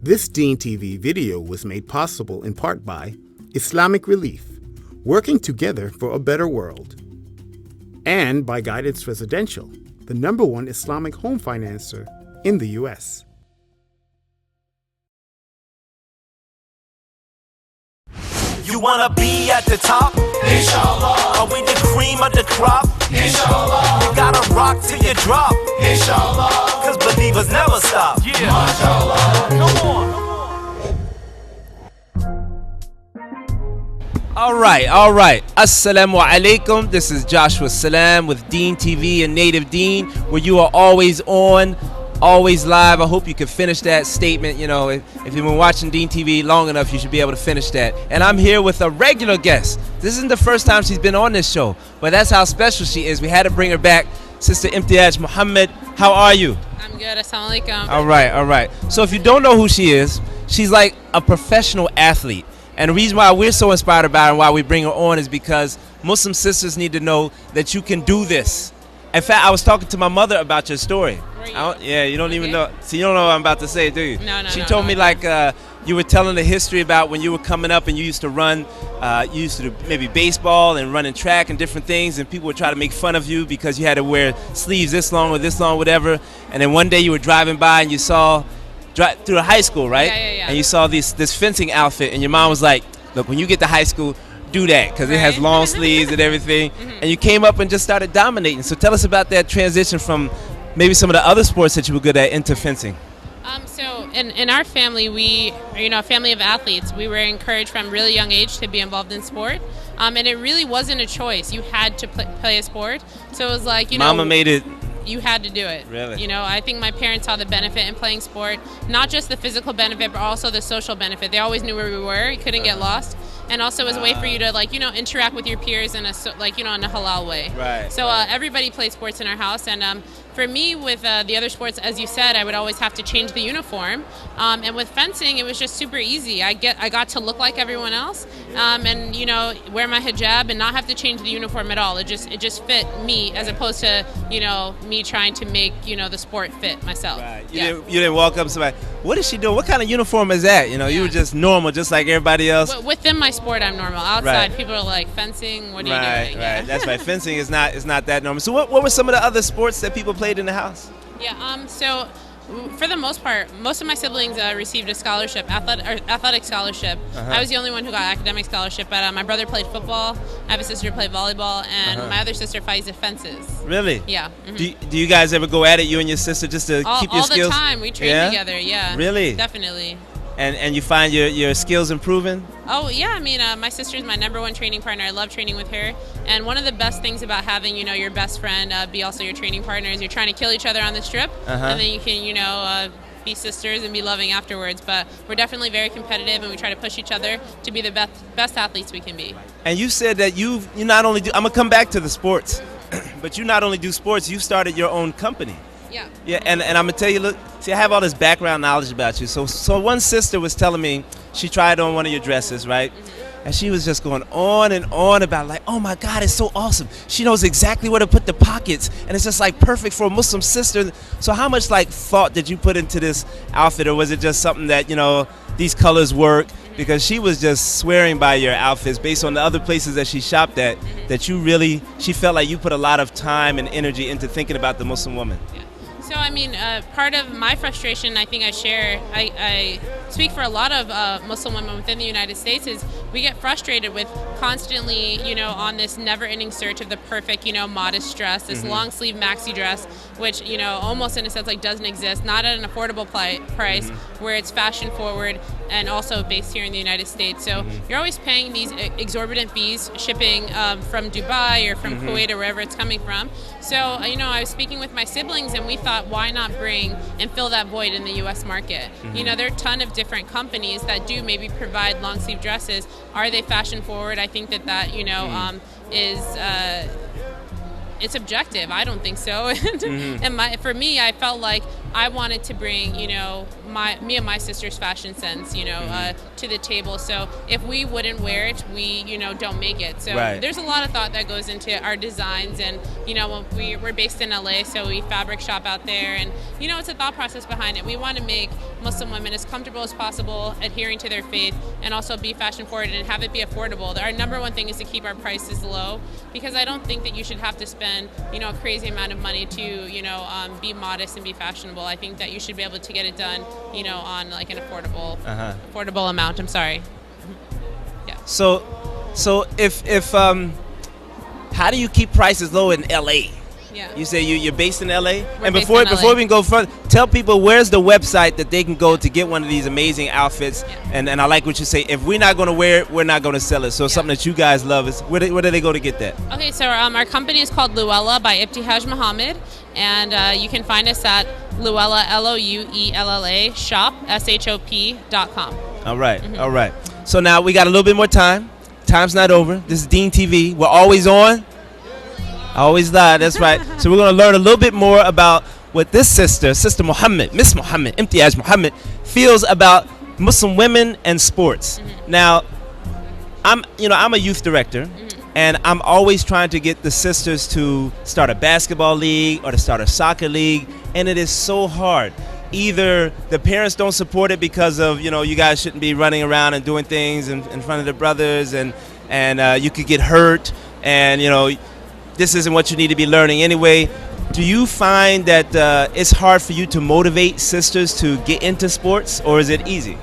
This Dean TV video was made possible in part by Islamic Relief, working together for a better world, and by Guidance Residential, the #1 Islamic home financer in the U.S. You wanna be at the top? Inshallah. Are we the cream of the crop? Inshallah. You gotta rock till you drop. Inshallah. Cause believers never stop. Yeah. MashaAllah. Come on. All right. Assalamu alaikum. This is Joshua Salaam with Dean TV and Native Dean, where you are always on, always live. I hope you can finish that statement. You know, if you've been watching Dean TV long enough, you should be able to finish that. And I'm here with a regular guest. This isn't the first time she's been on this show, but that's how special she is. We had to bring her back. Sister Ibtihaj Muhammad, how are you? I'm good. Assalamu alaikum. All right. So if you don't know who she is, she's like a professional athlete. And the reason why we're so inspired about her and why we bring her on is because Muslim sisters need to know that you can do this. In fact, I was talking to my mother about your story. You don't even know. So you don't know what I'm about to say, do you? No. She told me like you were telling the history about when you were coming up and you used to run, you used to do maybe baseball and running track and different things, and people would try to make fun of you because you had to wear sleeves this long, whatever. And then one day you were driving by and you saw through the high school, right? Yeah. And you saw this fencing outfit, and your mom was like, "Look, when you get to high school, do that because it has long sleeves and everything." And you came up and just started dominating. So tell us about that transition from maybe some of the other sports that you were good at into fencing. So in our family, we are, a family of athletes. We were encouraged from a really young age to be involved in sport. And it really wasn't a choice. You had to play a sport. So it was like, Mama made it. You had to do it. Really? I think my parents saw the benefit in playing sport, not just the physical benefit, but also the social benefit. They always knew where we were. You couldn't get lost. And also it was a way for you to, interact with your peers in a halal way. Right. So everybody played sports in our house. And for me, with the other sports, as you said, I would always have to change the uniform. And with fencing, it was just super easy. I got to look like everyone else, and wear my hijab and not have to change the uniform at all. It just fit me, as opposed to me trying to make the sport fit myself. Right. You didn't walk up to somebody. What is she doing? What kind of uniform is that? You were just normal, just like everybody else. Within my sport, I'm normal. Outside, people are like, fencing. What are you doing? Right. That's right. Fencing is not that normal. So what were some of the other sports that people played in the house? Yeah. So for the most part, most of my siblings received a scholarship, athletic scholarship. I was the only one who got academic scholarship, but my brother played football. I have a sister who played volleyball, and my other sister fights fences. Really? Yeah. Do you guys ever go at it, you and your sister, just to keep your skills? All the time. We train together. Yeah. Really? Definitely. And you find your skills improving? Oh, yeah. I mean, my sister's my #1 training partner. I love training with her. And one of the best things about having, your best friend be also your training partner is you're trying to kill each other on the strip. And then you can, be sisters and be loving afterwards. But we're definitely very competitive, and we try to push each other to be the best athletes we can be. And you said that you not only do, I'm going to come back to the sports, but you not only do sports, you started your own company. Yeah, and I'm going to tell you, look, see, I have all this background knowledge about you. So one sister was telling me she tried on one of your dresses, right? And she was just going on and on about like, oh my God, it's so awesome. She knows exactly where to put the pockets, and it's just like perfect for a Muslim sister. So how much like thought did you put into this outfit, or was it just something that, these colors work? Because she was just swearing by your outfits based on the other places that she shopped at, that she felt like you put a lot of time and energy into thinking about the Muslim woman. Yeah. So, I mean, part of my frustration, I think I share, I speak for a lot of Muslim women within the United States, is we get frustrated with constantly, on this never-ending search of the perfect, modest dress, this long-sleeve maxi dress, which, almost in a sense like doesn't exist, not at an affordable price, where it's fashion-forward and also based here in the United States. So you're always paying these exorbitant fees shipping from Dubai or from Kuwait or wherever it's coming from. So, I was speaking with my siblings, and we thought, why not bring and fill that void in the U.S. market? There are a ton of different companies that do maybe provide long sleeve dresses. Are they fashion forward? I think that is it's objective. I don't think so. And for me, I felt like I wanted to bring, me and my sister's fashion sense, to the table. So if we wouldn't wear it, we, don't make it. So there's a lot of thought that goes into our designs. And, we're based in LA, so we fabric shop out there. And, it's a thought process behind it. We want to make Muslim women as comfortable as possible, adhering to their faith, and also be fashion forward and have it be affordable. Our number one thing is to keep our prices low, because I don't think that you should have to spend, a crazy amount of money to, be modest and be fashionable. I think that you should be able to get it done, on like an affordable amount. I'm sorry. Yeah. So if how do you keep prices low in LA? Yeah. You say you're based in LA? And based before in LA. we can go further, tell people where's the website that they can go to get one of these amazing outfits. Yeah. And I like what you say. If we're not going to wear it, we're not going to sell it. So something that you guys love is where do they go to get that? Okay, so our company is called Louella by Ibtihaj Muhammad, and you can find us at Louella, Louella shop shop.com. All right, all right. So now we got a little bit more time. Time's not over. This is Dean TV. We're always on. Always live, that's right. So we're going to learn a little bit more about what this Sister Muhammad, Miss Muhammad, Ibtihaj Muhammad, feels about Muslim women and sports. Now, I'm a youth director, and I'm always trying to get the sisters to start a basketball league or to start a soccer league, and it is so hard. Either the parents don't support it because of, you guys shouldn't be running around and doing things in front of the brothers, and you could get hurt, and, this isn't what you need to be learning anyway. Do you find that it's hard for you to motivate sisters to get into sports, or is it easy?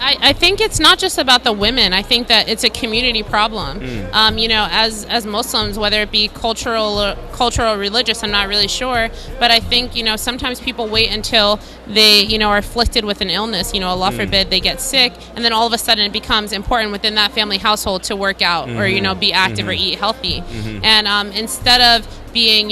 I think it's not just about the women. I think that it's a community problem. As Muslims, whether it be cultural or religious, I'm not really sure. But I think, sometimes people wait until they, are afflicted with an illness. Allah forbid they get sick, and then all of a sudden it becomes important within that family household to work out or, be active or eat healthy. And instead of being,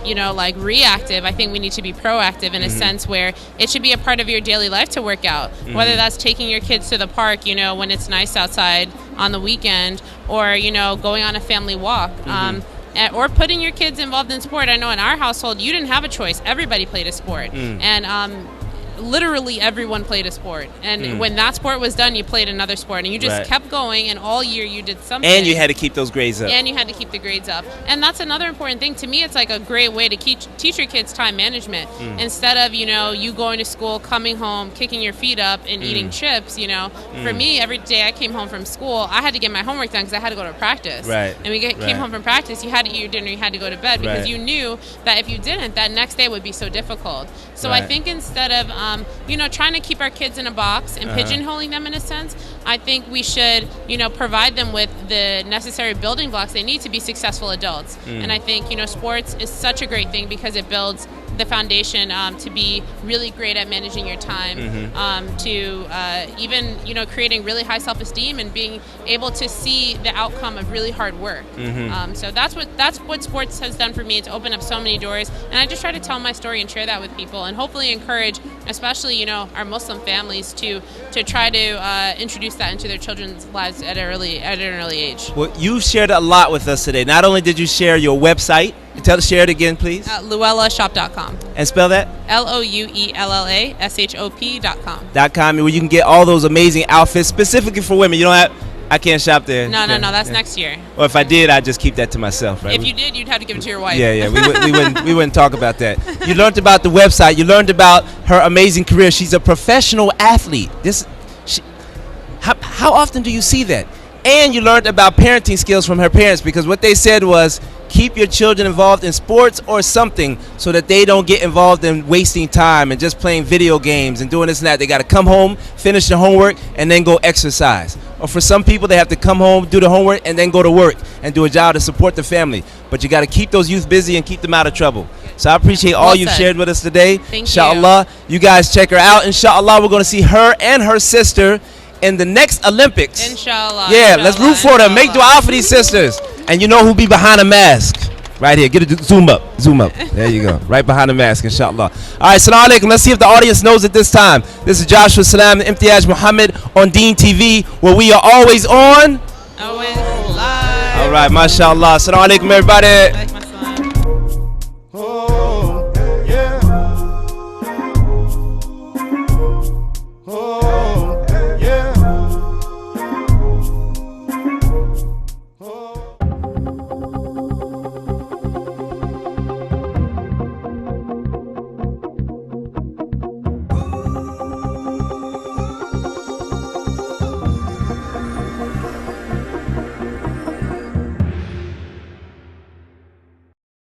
like reactive, I think we need to be proactive in a sense where it should be a part of your daily life to work out, whether that's taking your kids to the park, when it's nice outside on the weekend, or, going on a family walk, or putting your kids involved in sport. I know in our household, you didn't have a choice. Everybody played a sport. And literally everyone played a sport, and when that sport was done, you played another sport, and you just kept going, and all year you did something, and you had to keep those grades up, and that's another important thing to me. It's like a great way to teach your kids time management, instead of you going to school, coming home, kicking your feet up and eating chips. For me, every day I came home from school, I had to get my homework done because I had to go to practice, and we came home from practice, you had to eat your dinner, you had to go to bed, because you knew that if you didn't, that next day would be so difficult. So I think instead of trying to keep our kids in a box and pigeonholing them in a sense, I think we should, provide them with the necessary building blocks they need to be successful adults. And I think, sports is such a great thing because it builds the foundation to be really great at managing your time, to even, creating really high self-esteem and being able to see the outcome of really hard work. So that's what sports has done for me. It's opened up so many doors, and I just try to tell my story and share that with people, and hopefully encourage, especially, our Muslim families to try to introduce that into their children's lives at an early age. Well, you shared a lot with us today. Not only did you share your website, share it again, please. LouellaShop.com. And spell that? LouellaShop.com. .com, where you can get all those amazing outfits specifically for women. I can't shop there. No, that's next year. Or if I did, I'd just keep that to myself, right? If you did, you'd have to give it to your wife. Yeah, we wouldn't talk about that. You learned about the website. You learned about her amazing career. She's a professional athlete. How often do you see that? And you learned about parenting skills from her parents, because what they said was, keep your children involved in sports or something so that they don't get involved in wasting time and just playing video games and doing this and that. They got to come home, finish their homework, and then go exercise. Or for some people, they have to come home, do the homework, and then go to work and do a job to support the family. But you got to keep those youth busy and keep them out of trouble. So I appreciate all you've shared with us today. Thank Inshallah, you guys check her out. Inshallah, we're going to see her and her sister in the next Olympics. Inshallah. Yeah, let's root for them. Make dua for these sisters. And you know who'll be behind a mask. Right here. Get a zoom up. There you go. Right behind the mask, inshallah. All right, Salaam alaikum. Let's see if the audience knows it this time. This is Joshua Salaam and Ibtihaj Muhammad on Dean TV, where we are always on. Always live. All right, mashallah. Salaam alaikum, everybody.